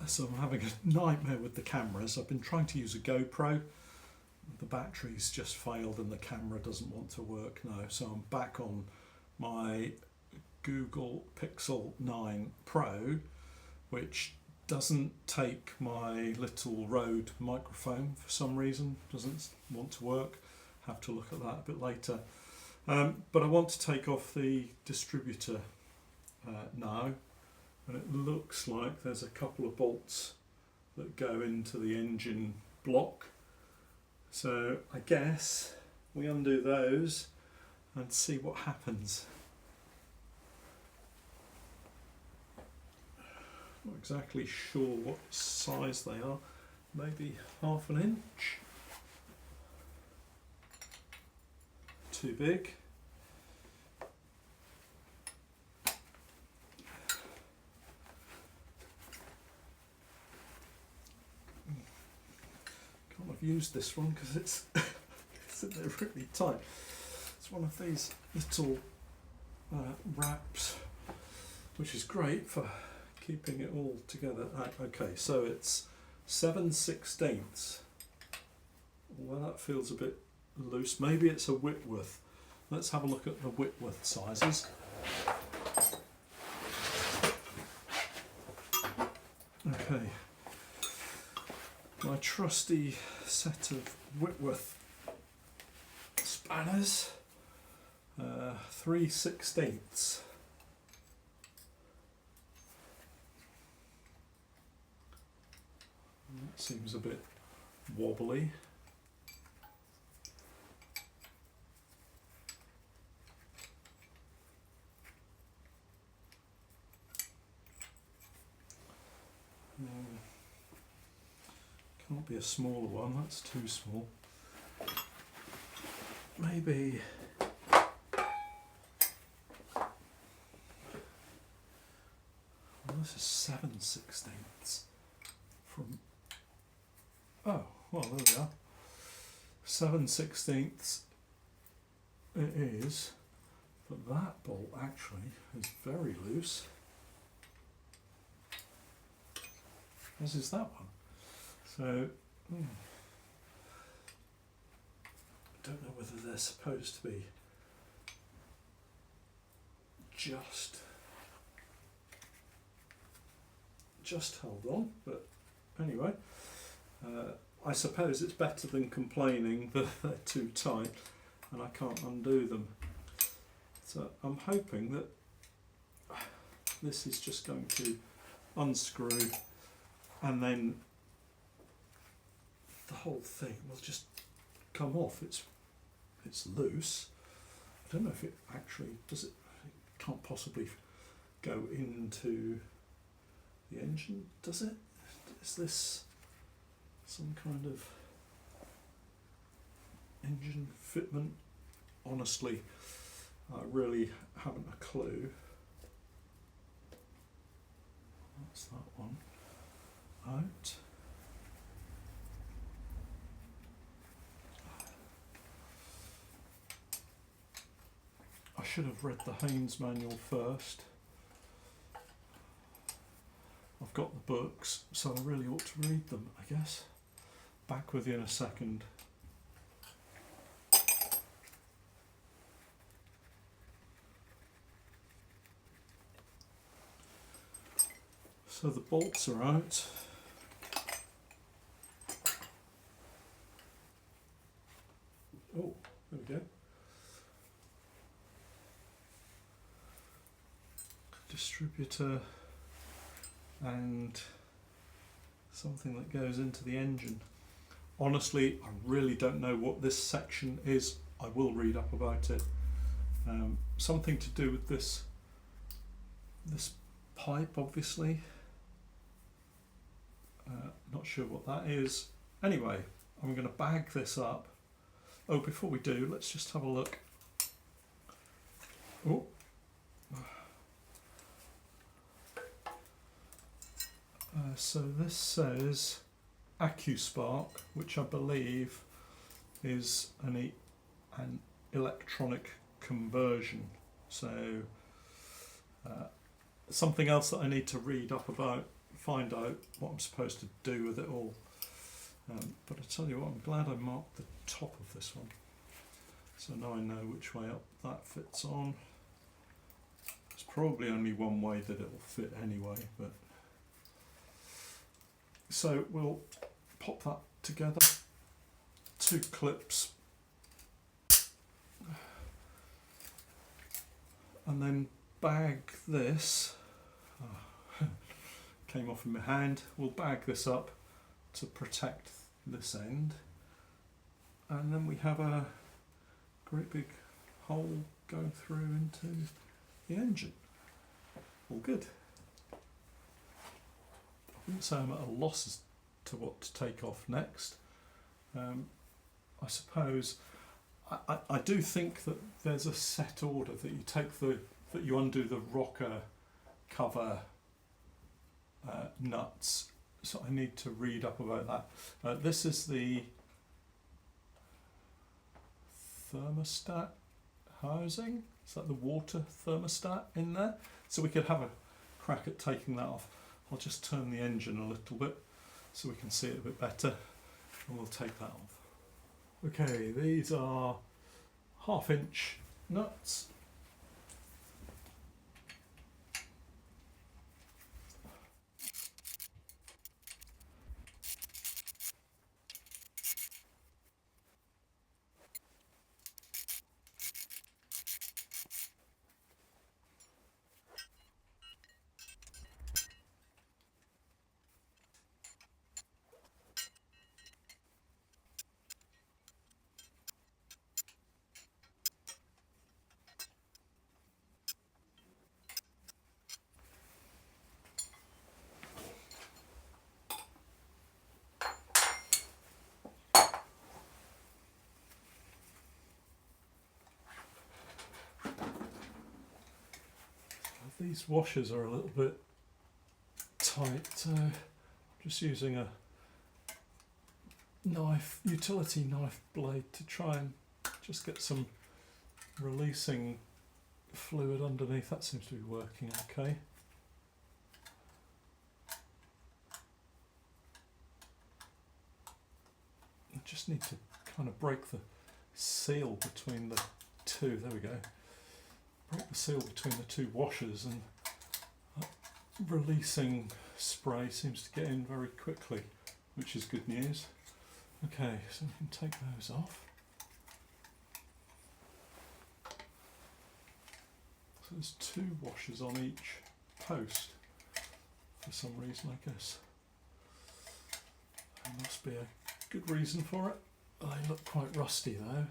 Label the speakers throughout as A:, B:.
A: So I'm having a nightmare with the cameras. I've been trying to use a GoPro. The battery's just failed and the camera doesn't want to work now. So I'm back on my Google Pixel 9 Pro, which doesn't take my little Rode microphone for some reason. Doesn't want to work. Have to look at that a bit later. But I want to take off the distributor now. And it looks like there's a couple of bolts that go into the engine block. So I guess we undo those and see what happens. Not exactly sure what size they are. Maybe ½ inch. Too big. I've used this one because it's they're really tight. It's one of these little wraps, which is great for keeping it all together. Okay, so it's 7/16. Well, that feels a bit loose. Maybe it's a Whitworth. Let's have a look at the Whitworth sizes. Okay. My trusty set of Whitworth spanners, 3/16. That seems a bit wobbly. Can't be a smaller one, that's too small. Maybe this is 7/16 from, oh, well, there we are. 7/16 it is, but that bolt actually is very loose, as is that one. So, I don't know whether they're supposed to be just held on, but anyway, I suppose it's better than complaining that they're too tight and I can't undo them. So I'm hoping that this is just going to unscrew and then the whole thing will just come off. It's loose. I don't know if it actually does. It can't possibly go into the engine, does it? Is this some kind of engine fitment? Honestly, I really haven't a clue. That's that one out. I should have read the Haynes manual first. I've got the books, so I really ought to read them, I guess. Back with you in a second. So the bolts are out. Oh, there we go. Distributor and something that goes into the engine. Honestly, I really don't know what this section is. I will read up about it. Something to do with this pipe, obviously. Not sure what that is. Anyway, I'm going to bag this up. Oh, before we do, let's just have a look. Oh. So this says AccuSpark, which I believe is an electronic conversion. So something else that I need to read up about find out what I'm supposed to do with it all. But I tell you what, I'm glad I marked the top of this one, so now I know which way up that fits on. There's probably only one way that it will fit anyway, but so we'll pop that together. 2 clips, and then bag this. Came off in my hand. We'll bag this up to protect this end, and then we have a great big hole going through into the engine. All good. I wouldn't say I'm at a loss as to what to take off next. I suppose I do think that there's a set order that you take that you undo the rocker cover nuts. So I need to read up about that. This is the thermostat housing. Is that the water thermostat in there? So we could have a crack at taking that off. I'll just turn the engine a little bit so we can see it a bit better, and we'll take that off. Okay, these are 1/2 inch nuts. These washers are a little bit tight, so just using a utility knife blade to try and just get some releasing fluid underneath. That seems to be working okay. I just need to kind of break the seal between the two. There we go. Break the seal between the 2 washers, and that releasing spray seems to get in very quickly, which is good news. Okay, so we can take those off. So there's 2 washers on each post for some reason, I guess. There must be a good reason for it. They look quite rusty though.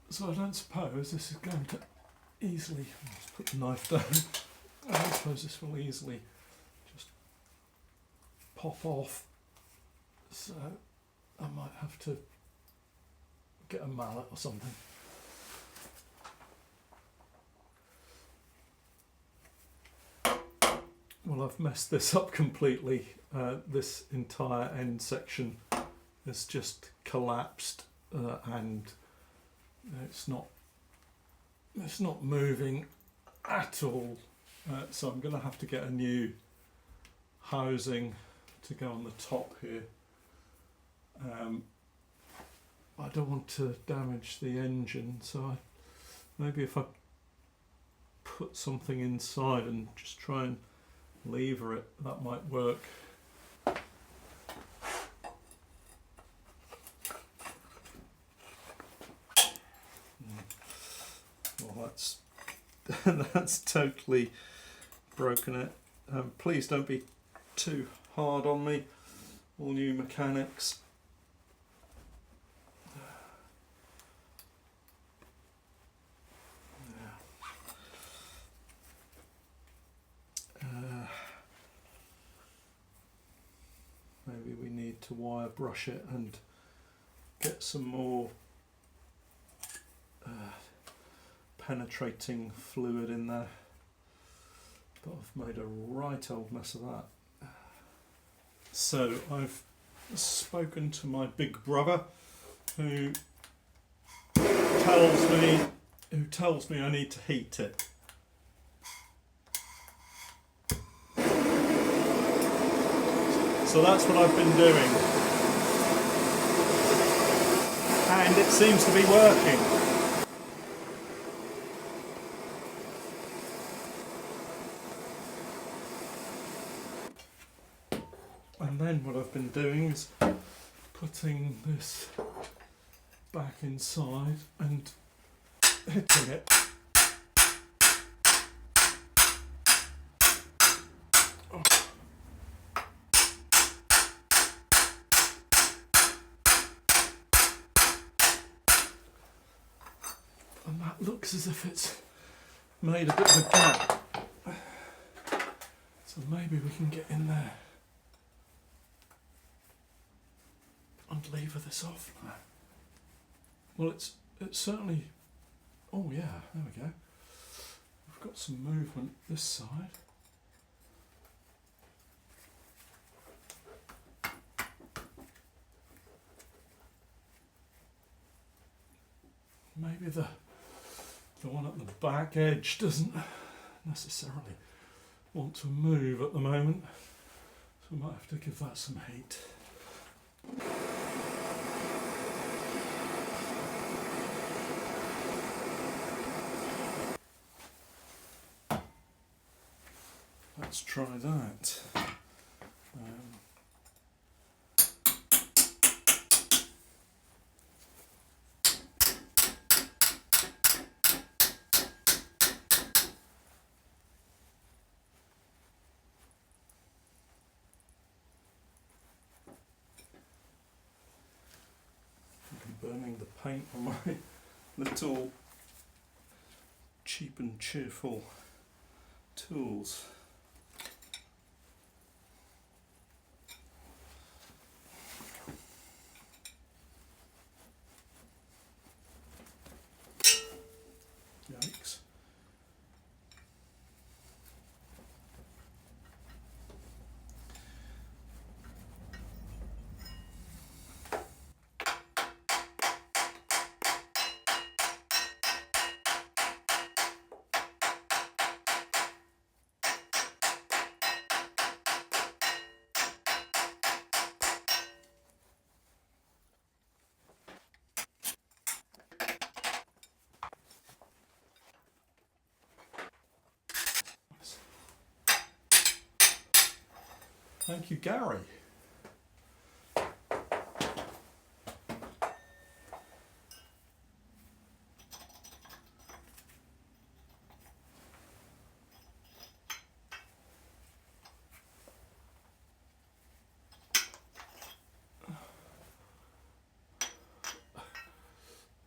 A: So I don't suppose this is going to easily, let's put the knife down, I don't suppose this will easily just pop off, so I might have to get a mallet or something. Well, I've messed this up completely. This entire end section has just collapsed and it's not moving at all, so I'm going to have to get a new housing to go on the top here. I don't want to damage the engine, so maybe if I put something inside and just try and lever it, that might work. That's totally broken it. Please don't be too hard on me, all new mechanics. Maybe we need to wire brush it and get some more penetrating fluid in there. But I've made a right old mess of that. So I've spoken to my big brother who tells me I need to heat it. So that's what I've been doing, and it seems to be working. And then what I've been doing is putting this back inside and hitting it. And that looks as if it's made a bit of a gap. So maybe we can get in there and lever this off now. Well, it's certainly, oh yeah, there we go. We've got some movement this side. Maybe the one at the back edge doesn't necessarily want to move at the moment, so we might have to give that some heat. Let's try that. Burning the paint on my little cheap and cheerful tools. Yikes. Thank you, Gary.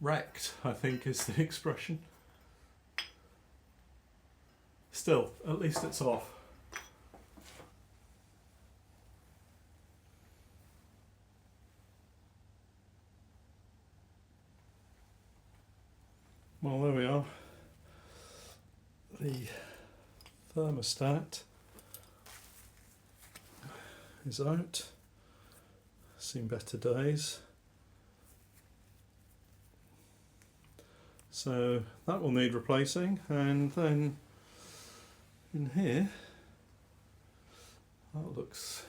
A: Wrecked, I think, is the expression. Still, at least it's off. Well, there we are. The thermostat is out. Seen better days. So that will need replacing, and then in here that looks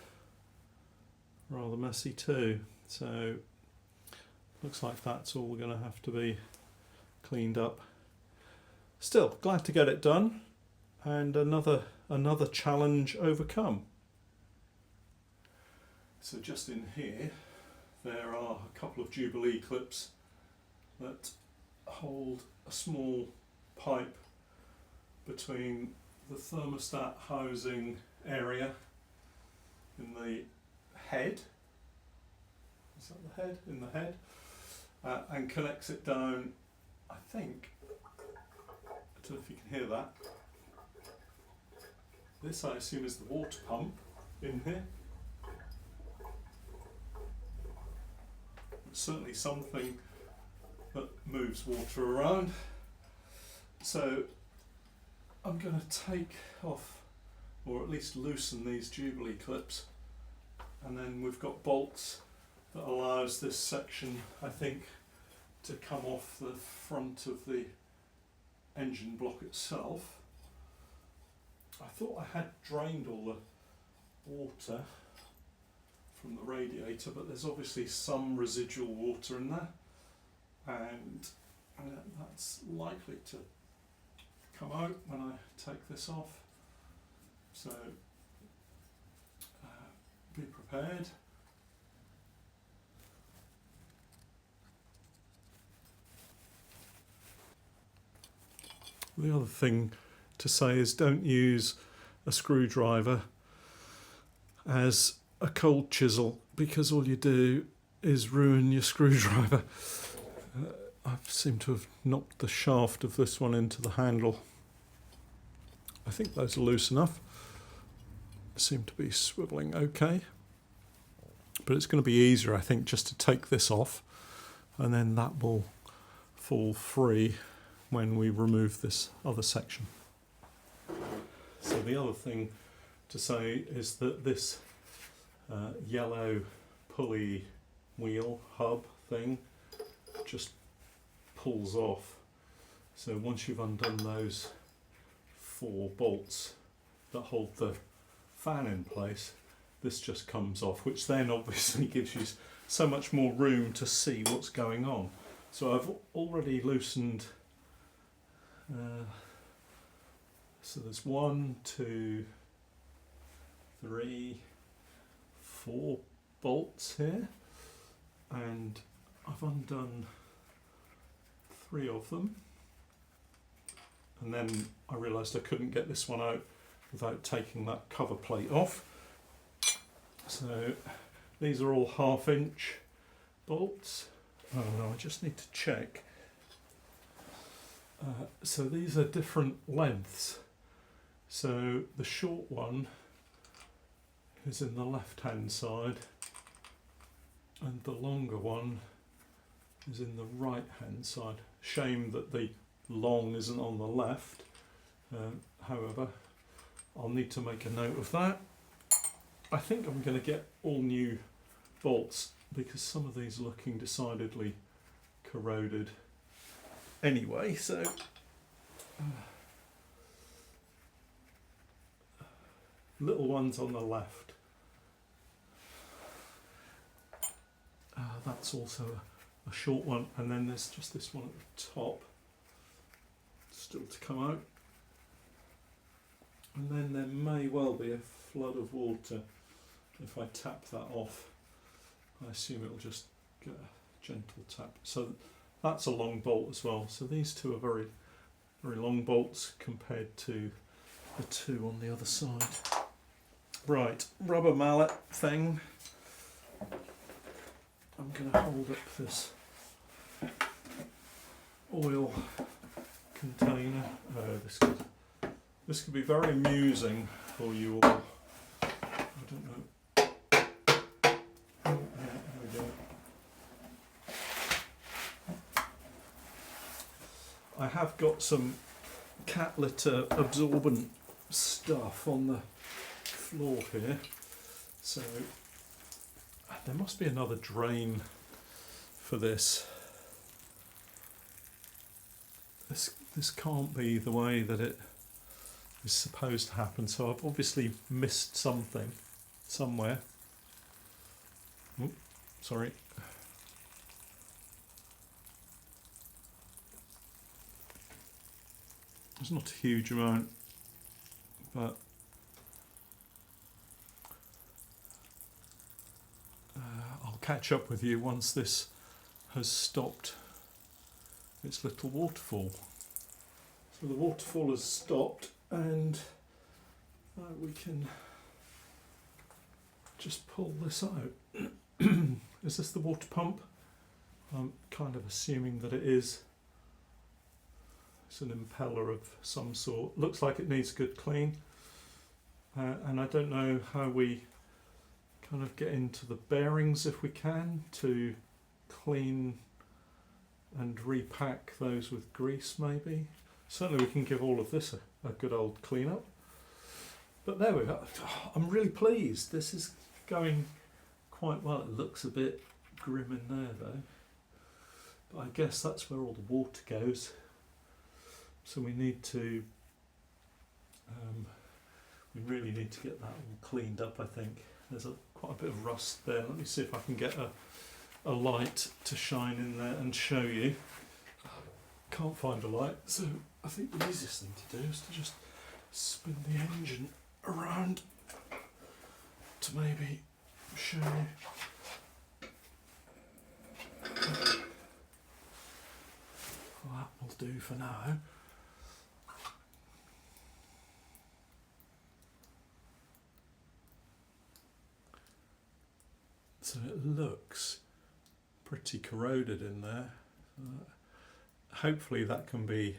A: rather messy too. So looks like that's all going to have to be cleaned up. Still glad to get it done, and another challenge overcome. So just in here there are a couple of Jubilee clips that hold a small pipe between the thermostat housing area in the head. Is that the head? In the head. And connects it down, I think, I don't know if you can hear that. This, I assume, is the water pump in here. It's certainly something that moves water around. So I'm going to take off, or at least loosen, these Jubilee clips, and then we've got bolts that allows this section, I think, to come off the front of the engine block itself. I thought I had drained all the water from the radiator, but there's obviously some residual water in there, and that's likely to come out when I take this off. So be prepared. The other thing to say is don't use a screwdriver as a cold chisel, because all you do is ruin your screwdriver. I seem to have knocked the shaft of this one into the handle. I think those are loose enough. Seem to be swiveling okay. But it's going to be easier, I think, just to take this off, and then that will fall free when we remove this other section. So the other thing to say is that this yellow pulley wheel hub thing just pulls off. So once you've undone those 4 bolts that hold the fan in place, this just comes off, which then obviously gives you so much more room to see what's going on. So I've already loosened, so there's 1, 2, 3, 4 bolts here, and I've undone 3 of them, and then I realised I couldn't get this one out without taking that cover plate off. So these are all 1/2 inch bolts. Oh no, I just need to check. So these are different lengths. So the short one is in the left hand side, and the longer one is in the right hand side. Shame that the long isn't on the left. However, I'll need to make a note of that. I think I'm going to get all new bolts because some of these are looking decidedly corroded anyway. So little ones on the left. That's also a short one, and then there's just this one at the top still to come out, and then there may well be a flood of water if I tap that off. I assume it'll just get a gentle tap. So that's a long bolt as well. So these 2 are very, very long bolts compared to the 2 on the other side. Right, rubber mallet thing. I'm going to hold up this oil container. This could be very amusing for you all. I don't know. Oh, yeah, there we go. I have got some cat litter absorbent stuff on the floor here, so there must be another drain for this. This can't be the way that it is supposed to happen, so I've obviously missed something somewhere. Oops, sorry. There's not a huge amount, but I'll catch up with you once this has stopped its little waterfall. So the waterfall has stopped, and we can just pull this out. Is this the water pump? I'm kind of assuming that it is. It's an impeller of some sort. Looks like it needs a good clean. And I don't know how we kind of get into the bearings, if we can, to clean and repack those with grease maybe. Certainly we can give all of this a good old clean up. But there we go. I'm really pleased. This is going quite well. It looks a bit grim in there though. But I guess that's where all the water goes. So we need to, we really need to get that all cleaned up, I think. There's quite a bit of rust there. Let me see if I can get a light to shine in there and show you. Can't find a light, so I think the easiest thing to do is to just spin the engine around to maybe show you. Well, that will do for now. So it looks pretty corroded in there. Hopefully that can be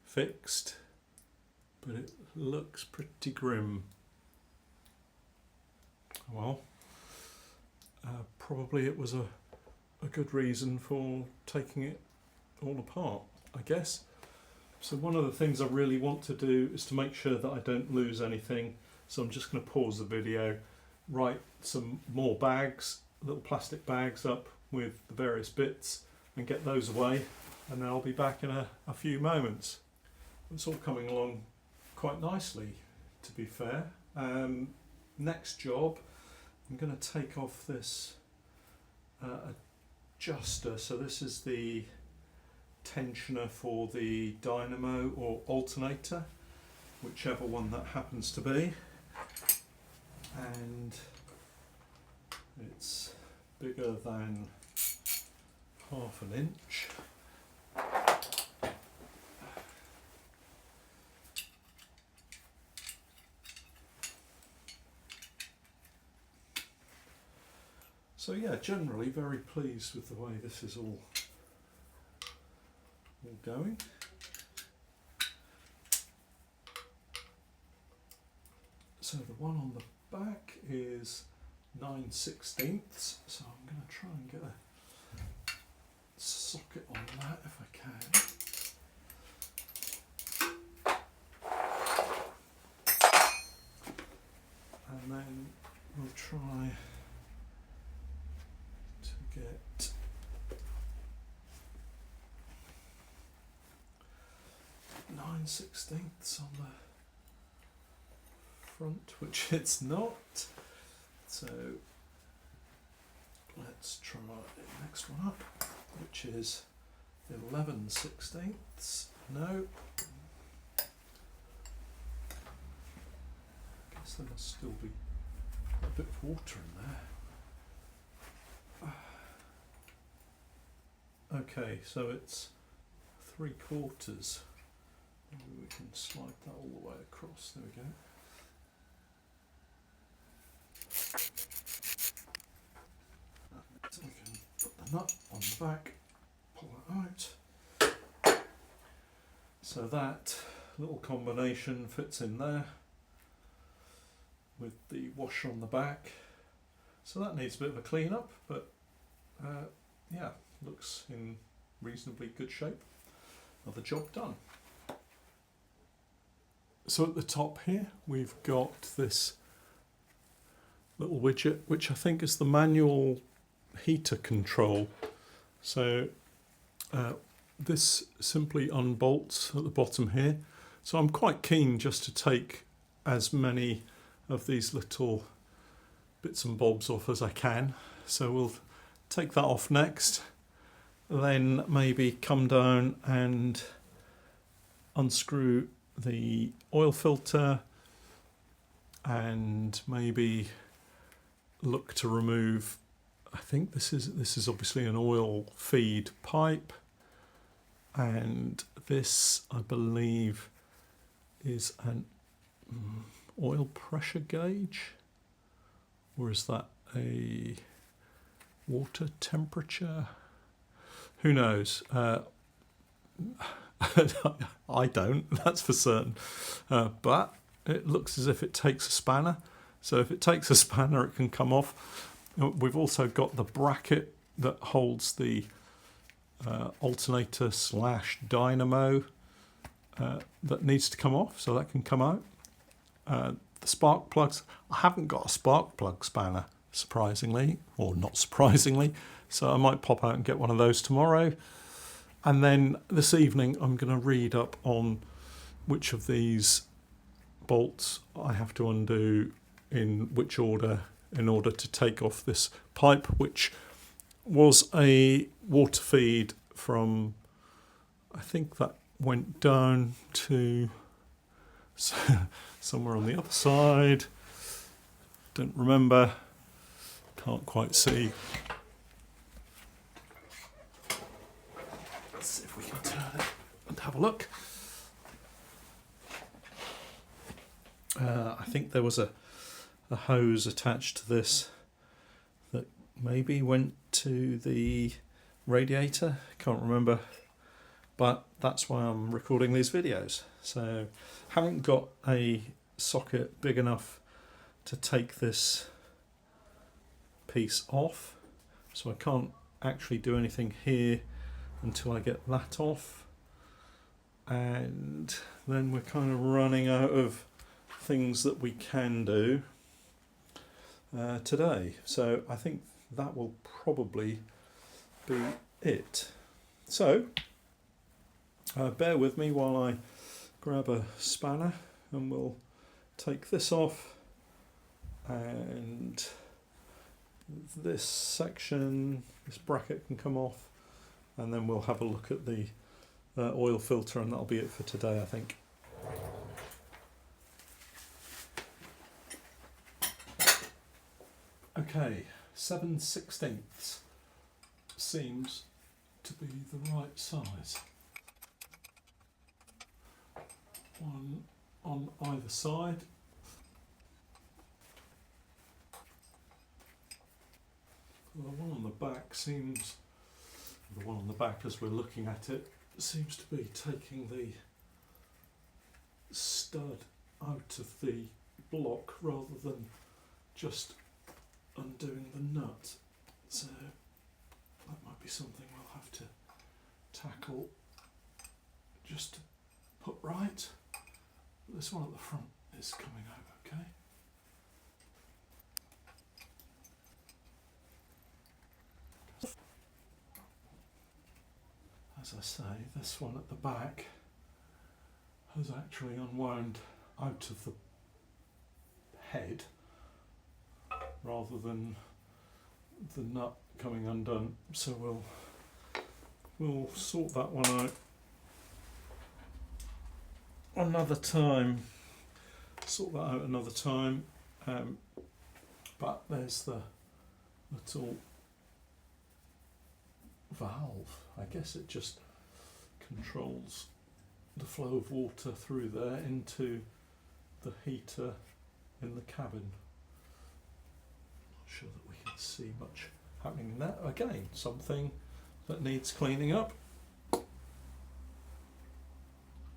A: fixed, but it looks pretty grim. Well, probably it was a good reason for taking it all apart, I guess. So one of the things I really want to do is to make sure that I don't lose anything. So I'm just going to pause the video, write some more bags, little plastic bags up with the various bits and get those away, and then I'll be back in a few moments. It's all coming along quite nicely, to be fair. Next job, I'm going to take off this adjuster. So this is the tensioner for the dynamo or alternator, whichever one that happens to be. And it's bigger than half an inch. So yeah, generally very pleased with the way this is all going. So the one on the back is 9/16, so I'm going to try and get a socket on that if I can. And then we'll try to get nine 16ths on the front, which it's not. So let's try the next one up, which is 11/16. No. Guess there must still be a bit of water in there. Okay, so it's 3/4. Maybe we can slide that all the way across. There we go. So we can put the nut on the back, pull it out. So that little combination fits in there with the washer on the back. So that needs a bit of a clean up, but yeah, looks in reasonably good shape. Another job done. So at the top here we've got this little widget, which I think is the manual heater control. So this simply unbolts at the bottom here. So I'm quite keen just to take as many of these little bits and bobs off as I can. So we'll take that off next, then maybe come down and unscrew the oil filter and maybe look to remove, I think this is obviously an oil feed pipe, and this I believe is an oil pressure gauge Or is that a water temperature? Who knows? I don't, that's for certain. But it looks as if it takes a spanner. So if it takes a spanner, it can come off. We've also got the bracket that holds the alternator / dynamo that needs to come off, so that can come out. The spark plugs, I haven't got a spark plug spanner, surprisingly, or not surprisingly, so I might pop out and get one of those tomorrow. And then this evening I'm going to read up on which of these bolts I have to undo in which order in order to take off this pipe, which was a water feed from, I think that went down to somewhere on the other side. Don't remember, can't quite see. Let's see if we can turn it and have a look. I think there was a hose attached to this that maybe went to the radiator, can't remember, but that's why I'm recording these videos. So haven't got a socket big enough to take this piece off, so I can't actually do anything here until I get that off, and then we're kind of running out of things that we can do today. So I think that will probably be it. So bear with me while I grab a spanner and we'll take this off, and this section, this bracket can come off, and then we'll have a look at the oil filter, and that'll be it for today, I think. Okay, 7/16 seems to be the right size. One on either side. The one on the back seems, the one on the back as we're looking at it, seems to be taking the stud out of the block rather than just undoing the nut. So that might be something we'll have to tackle just to put right. This one at the front is coming out okay. As I say, this one at the back has actually unwound out of the head rather than the nut coming undone, so we'll sort that one out another time. But there's the little valve. I guess it just controls the flow of water through there into the heater in the cabin. Not sure that we can see much happening in that. Again, something that needs cleaning up.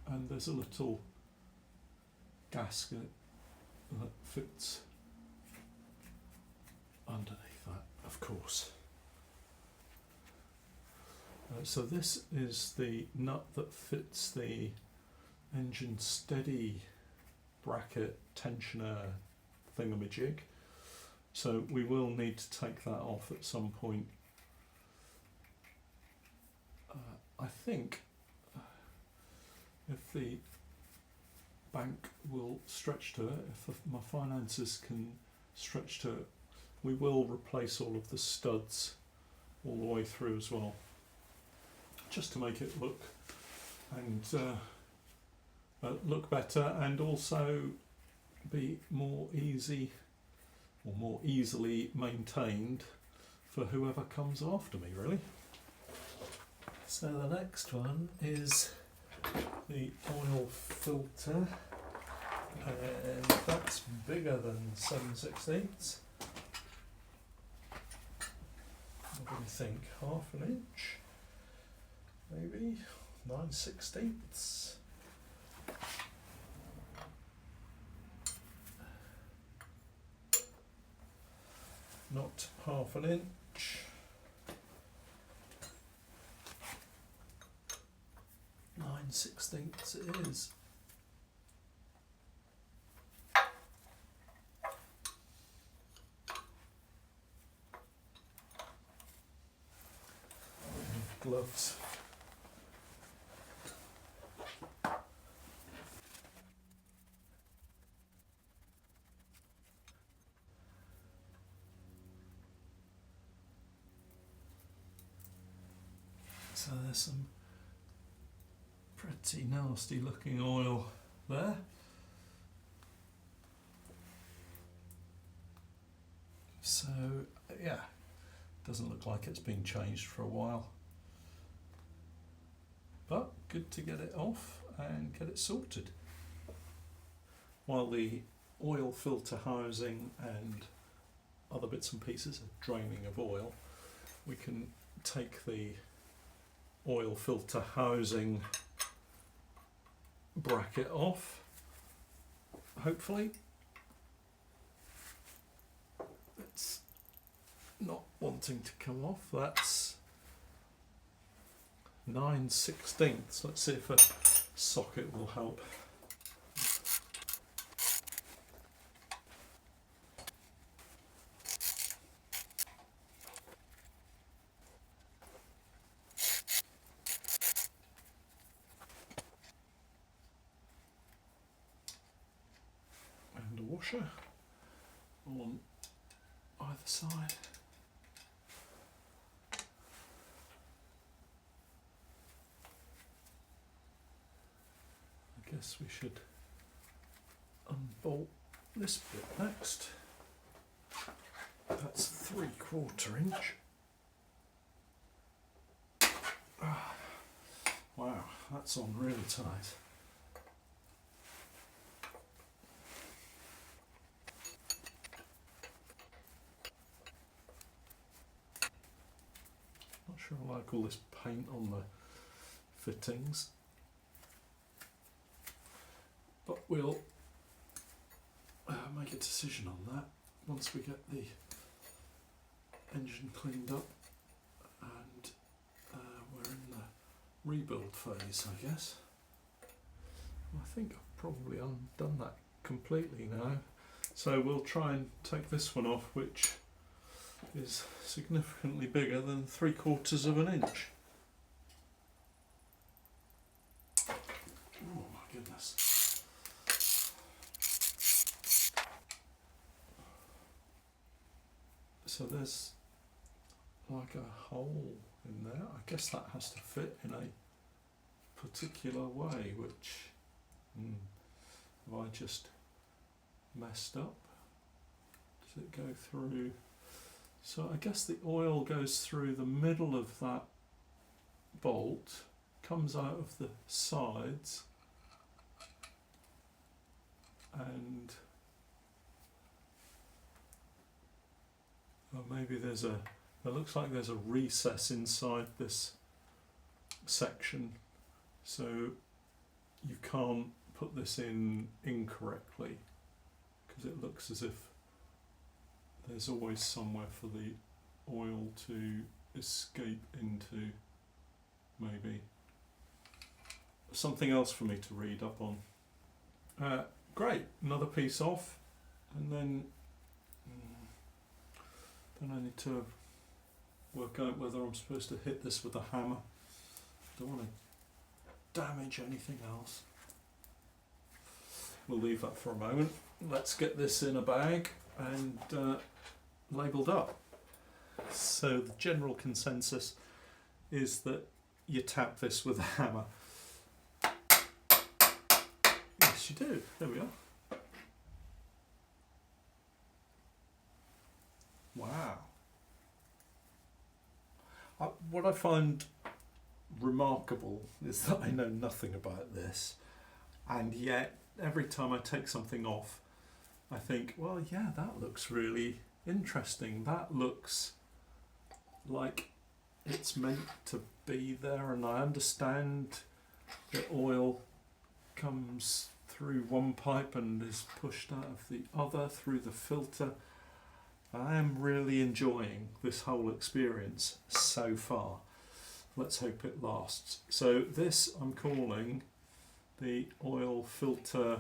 A: And there's a little gasket that fits underneath that, of course. So this is the nut that fits the engine steady bracket tensioner thingamajig. So we will need to take that off at some point. I think if the bank will stretch to it, if my finances can stretch to it, we will replace all of the studs all the way through as well, just to make it look better, and also be more easy or more easily maintained for whoever comes after me, really. So the next one is the oil filter, and that's bigger than 7/16. think, half an inch, maybe 9/16. Not half an inch. 9/16 it is. Gloves. So there's some pretty nasty looking oil there. So yeah, doesn't look like it's been changed for a while. But good to get it off and get it sorted. While the oil filter housing and other bits and pieces are draining of oil, we can take the oil filter housing bracket off, hopefully. It's not wanting to come off. That's 9/16. Let's see if a socket will help. And a washer on either side. I guess we should unbolt this bit next. That's 3/4 inch. Wow, that's on really tight. Not sure I like all this paint on the fittings. But we'll make a decision on that once we get the engine cleaned up and we're in the rebuild phase, I guess. I think I've probably undone that completely now. So we'll try and take this one off, which is significantly bigger than 3/4 inch. Oh my goodness. So there's like a hole in there. I guess that has to fit in a particular way, which have I just messed up? Does it go through? So I guess the oil goes through the middle of that bolt, comes out of the sides, and maybe there's a, it looks like there's a recess inside this section, so you can't put this in incorrectly, because it looks as if there's always somewhere for the oil to escape into. Maybe something else for me to read up on. Great, another piece off, and then I need to work out whether I'm supposed to hit this with a hammer. Don't want to damage anything else. We'll leave that for a moment. Let's get this in a bag and labelled up. So the general consensus is that you tap this with a hammer. Yes, you do. There we are. Wow. What I find remarkable is that I know nothing about this, and yet every time I take something off, I think, well, yeah, that looks really interesting. That looks like it's meant to be there, and I understand that oil comes through one pipe and is pushed out of the other through the filter. I am really enjoying this whole experience so far. Let's hope it lasts. So this I'm calling the oil filter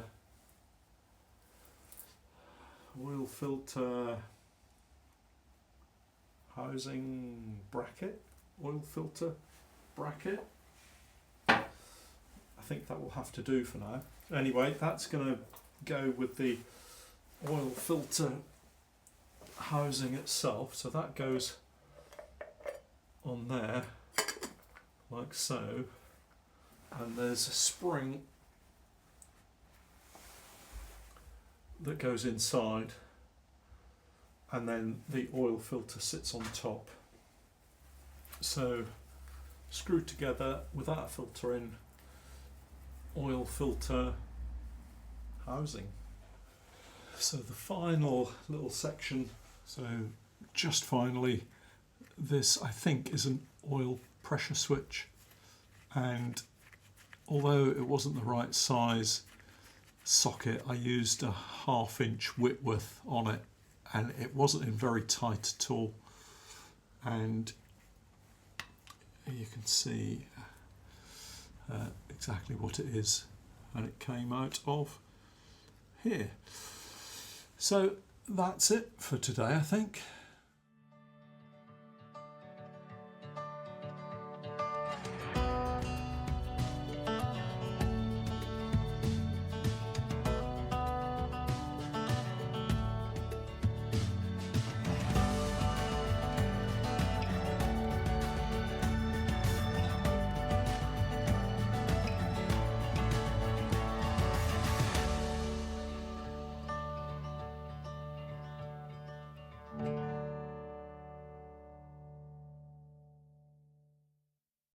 A: housing bracket, oil filter bracket. I think that will have to do for now. Anyway, that's going to go with the oil filter housing itself, so that goes on there like so, and there's a spring that goes inside, and then the oil filter sits on top. So screwed together with that filter in, oil filter housing. So the final little section, so just finally, this I think is an oil pressure switch, and although it wasn't the right size socket, I used a 1/2 inch Whitworth on it, and it wasn't in very tight at all, and you can see exactly what it is, and it came out of here. So that's it for today, I think.